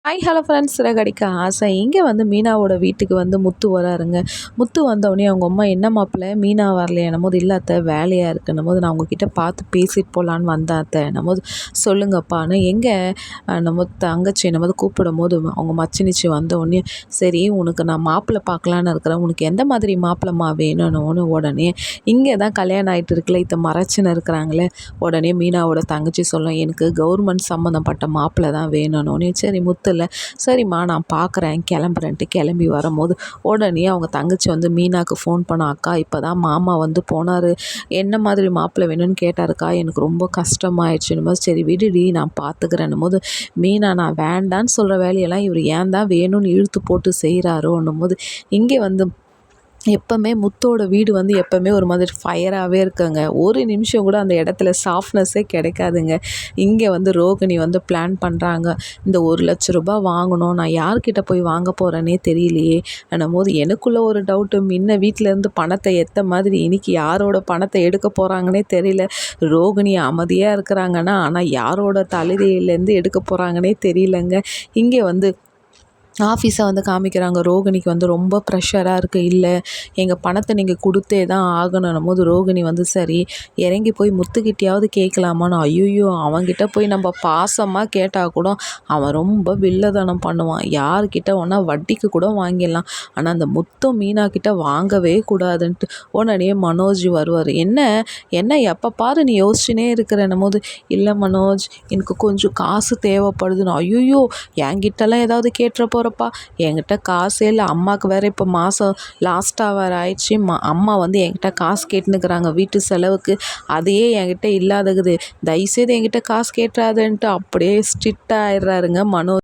Hi hello friends, Siragadikka ஆசை. இங்கே வந்து மீனாவோட வீட்டுக்கு வந்து முத்து வராருங்க. முத்து வந்தோடனே அவங்க அம்மா, என்ன மாப்பிள்ள மீனா வரலையான்னும் போது, இல்லை அத்தை வேலையாக இருக்குன்னும் போது, நான் உங்ககிட்ட பார்த்து பேசிட்டு போகலான்னு வந்தேன் அத்தை என்னும் போது, சொல்லுங்கப்பான்னு எங்கே நம்ம தங்கச்சி என்னும் போது கூப்பிடும் போது, அவங்க மச்சினிச்சு வந்தோடனே, சரி உனக்கு நான் மாப்பிள்ளை பார்க்கலான்னு இருக்கிறேன், உனக்கு எந்த மாதிரி மாப்பிள்ளமா வேணும்னு உடனே, இங்கே தான் கல்யாணம் ஆகிட்டு இருக்குல்ல இதை மறைச்சின்னு இருக்கிறாங்களே. உடனே மீனாவோட தங்கச்சி சொல்லும், எனக்கு கவர்மெண்ட் சம்மந்தப்பட்ட மாப்பிள்ளை தான் வேணும்னு. சரி முத்து இல்லை, சரிம்மா நான் பார்க்குறேன் கிளம்புறேன்ட்டு கிளம்பி வரும்போது உடனே அவங்க தங்கச்சி வந்து மீனாவுக்கு ஃபோன் பண்ண, அக்கா இப்போ தான் மாமா வந்து போனார், என்ன மாதிரி மாப்பிள்ளை வேணும்னு கேட்டாருக்கா, எனக்கு ரொம்ப கஷ்டமாயிடுச்சுன்னு போது, சரி விடுடி நான் பார்த்துக்கிறேன்னும் போது, மீனா நான் வேண்டான்னு சொல்கிற வேலையெல்லாம் இவர் ஏன் தான் வேணும்னு இழுத்து போட்டு செய்கிறாரோன்னும் போது, இங்கே வந்து எப்போவுமே முத்தோட வீடு வந்து எப்போவுமே ஒரு மாதிரி ஃபயராகவே இருக்குங்க. ஒரு நிமிஷம் கூட அந்த இடத்துல சாஃப்ட்னஸ்ஸே கிடைக்காதுங்க. இங்கே வந்து ரோகிணி வந்து பிளான் பண்ணுறாங்க, இந்த 1,00,000 வாங்கணும், நான் யார்கிட்ட போய் வாங்க போகிறேன்னே தெரியலையே போது, எனக்குள்ளே ஒரு டவுட்டு, முன்ன வீட்டிலேருந்து பணத்தை எத்த மாதிரி இன்னைக்கு யாரோட பணத்தை எடுக்க போகிறாங்கன்னே தெரியல. ரோகிணி அமைதியாக இருக்கிறாங்கன்னா, ஆனால் யாரோட தலையிலேருந்து எடுக்க போகிறாங்கன்னே தெரியலங்க. இங்கே வந்து ஆஃபீஸை வந்து காமிக்கிறாங்க. ரோகிணிக்கு வந்து ரொம்ப ப்ரெஷராக இருக்குது, இல்லை எங்கள் பணத்தை நீங்கள் கொடுத்தே தான் ஆகணும் போது, ரோகிணி வந்து சரி இறங்கி போய் முத்துக்கிட்டையாவது கேட்கலாமான்னு, ஐயோ அவன்கிட்ட போய் நம்ம பாசமாக கேட்டால் கூட அவன் ரொம்ப வில்லதனம் பண்ணுவான், யார்கிட்ட ஒன்றா வட்டிக்கு கூட வாங்கிடலாம், ஆனால் அந்த முத்தும் மீனா கிட்ட வாங்கவே கூடாதுன்ட்டு உடனே மனோஜ் வருவார். என்ன என்ன எப்போ பாரு நீ யோசிச்சுனே இருக்கிறன்னும் போது, இல்லை மனோஜ் எனக்கு கொஞ்சம் காசு தேவைப்படுதுன்னு, ஐயோ என்கிட்டலாம் ஏதாவது கேட்டுற போகிறப்பா, என்கிட்ட காசே இல்லை, அம்மாவுக்கு வேறு இப்போ மாதம் லாஸ்ட்டாக வேறு ஆயிடுச்சு, அம்மா வந்து என்கிட்ட காசு கேட்டுனுக்குறாங்க வீட்டு செலவுக்கு, அதையே என்கிட்ட இல்லாதகுது, தயவுசெய்து என்கிட்ட காசு கேட்டுறாதுன்ட்டு அப்படியே ஸ்ட்ரிக்டாக ஆயிடுறாருங்க மனோ.